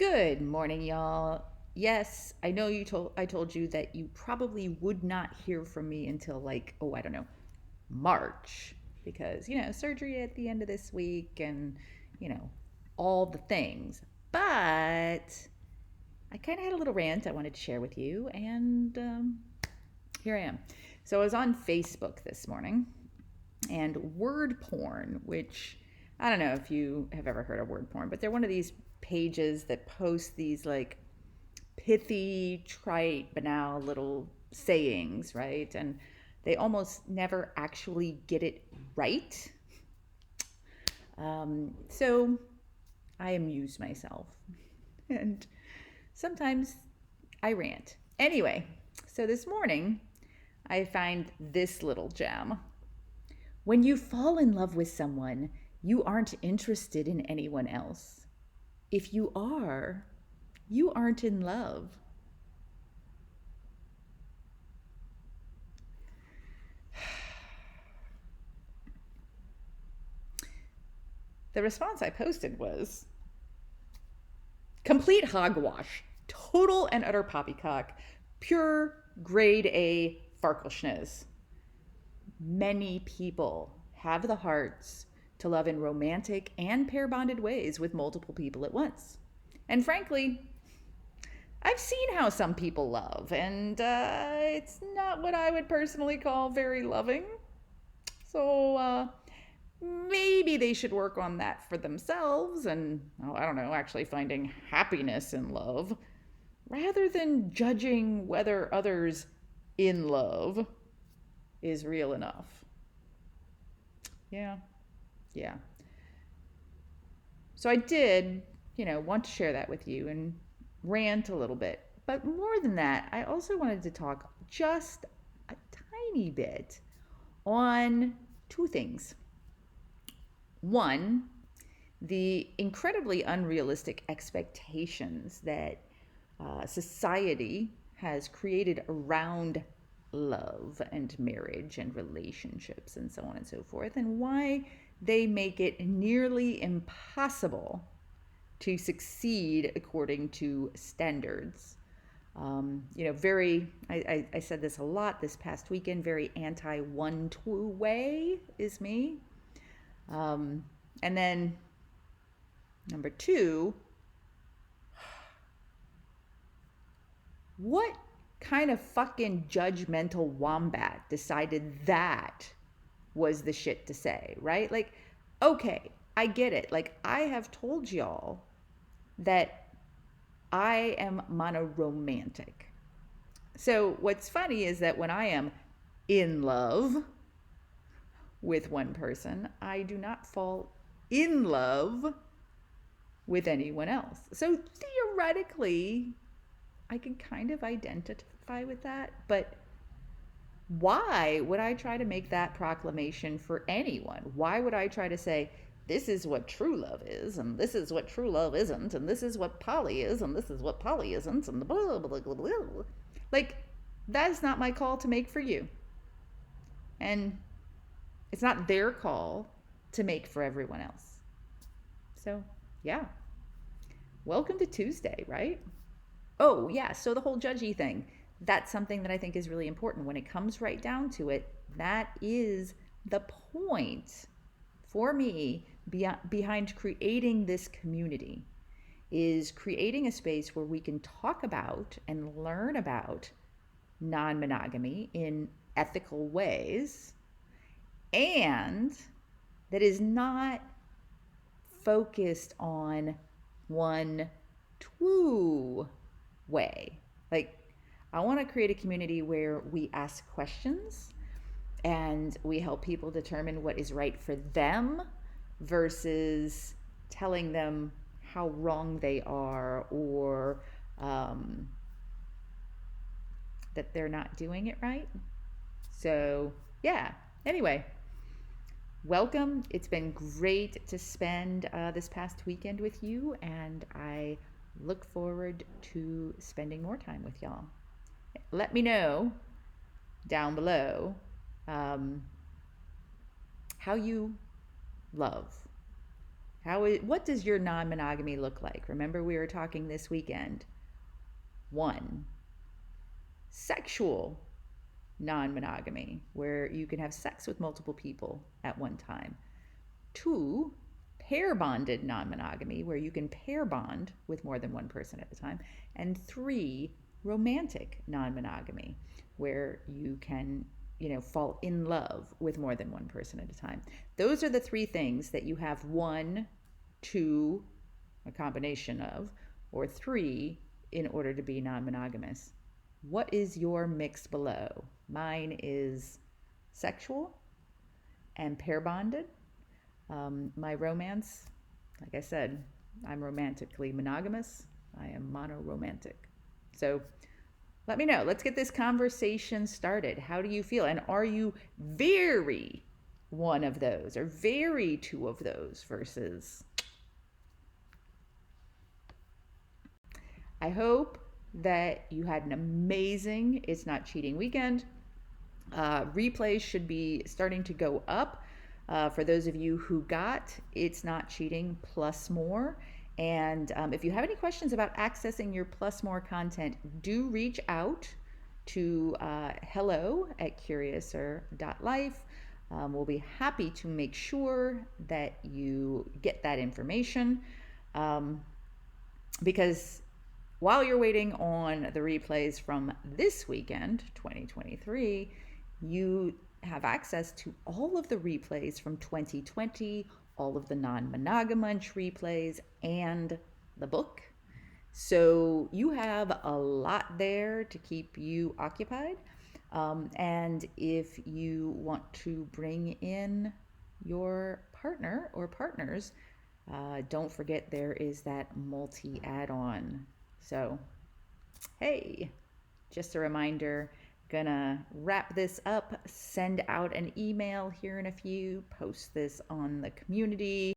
Good morning, y'all. Yes, I know I told you that you probably would not hear from me until I don't know, March because, surgery at the end of this week and, you know, all the things. But I kind of had a little rant I wanted to share with you and here I am. So I was on Facebook this morning and word porn, which I don't know if you have ever heard of word porn, but they're one of these pages that post these pithy, trite, banal little sayings, right? And they almost never actually get it right. So I amuse myself. And sometimes I rant. Anyway, so this morning I find this little gem. When you fall in love with someone, you aren't interested in anyone else. If you are, you aren't in love. The response I posted was complete hogwash, total and utter poppycock, pure grade A farkle. Many people have the hearts to love in romantic and pair bonded ways with multiple people at once. And frankly, I've seen how some people love, and it's not what I would personally call very loving. So maybe they should work on that for themselves and, I don't know, actually finding happiness in love rather than judging whether others in love is real enough. Yeah, yeah. So I did, want to share that with you and rant a little bit. But more than that, I also wanted to talk just a tiny bit on two things. One, the incredibly unrealistic expectations that society has created around love and marriage and relationships and so on and so forth, and why they make it nearly impossible to succeed according to standards. I said this a lot this past weekend, very anti one two way is me. And then number two, what kind of fucking judgmental wombat decided that was the shit to say, right? Like, okay, I get it. Like, I have told y'all that I am monoromantic. So what's funny is that when I am in love with one person, I do not fall in love with anyone else. So theoretically, I can kind of identify with that, but why would I try to make that proclamation for anyone? Why would I try to say, this is what true love is, and this is what true love isn't, and this is what poly is, and this is what poly isn't, and blah, blah, blah, blah. Like, that's not my call to make for you. And it's not their call to make for everyone else. So, yeah. Welcome to Tuesday, right? Oh, yeah. So the whole judgy thing, that's something that I think is really important. When it comes right down to it, that is the point for me behind creating this community, is creating a space where we can talk about and learn about non-monogamy in ethical ways, and that is not focused on one true way. Like, I want to create a community where we ask questions and we help people determine what is right for them versus telling them how wrong they are, or that they're not doing it right. So, yeah. Anyway, welcome. It's been great to spend this past weekend with you, and I look forward to spending more time with y'all. Let me know down below how you love. What does your non-monogamy look like? Remember, we were talking this weekend. 1, sexual non-monogamy, where you can have sex with multiple people at one time. 2, pair bonded non-monogamy, where you can pair bond with more than one person at a time. And 3, romantic non-monogamy, where you can fall in love with more than one person at a time. Those are the 3 things that you have: 1, 2, a combination of, or 3, in order to be non-monogamous. What is your mix below? Mine is sexual and pair bonded. My romance, like I said, I'm romantically monogamous. I am monoromantic. So let me know. Let's get this conversation started. How do you feel? And are you very one of those or very 2 of those versus? I hope that you had an amazing It's Not Cheating weekend. Replays should be starting to go up for those of you who got It's Not Cheating Plus More. And if you have any questions about accessing your Plus More content, do reach out to hello@curiouser.life. We'll be happy to make sure that you get that information, because while you're waiting on the replays from this weekend, 2023, you have access to all of the replays from 2020, all of the non-monogamous replays, and the book. So you have a lot there to keep you occupied. And if you want to bring in your partner or partners, don't forget there is that multi add-on. So, hey, just a reminder, gonna wrap this up, send out an email here in a few, post this on the community.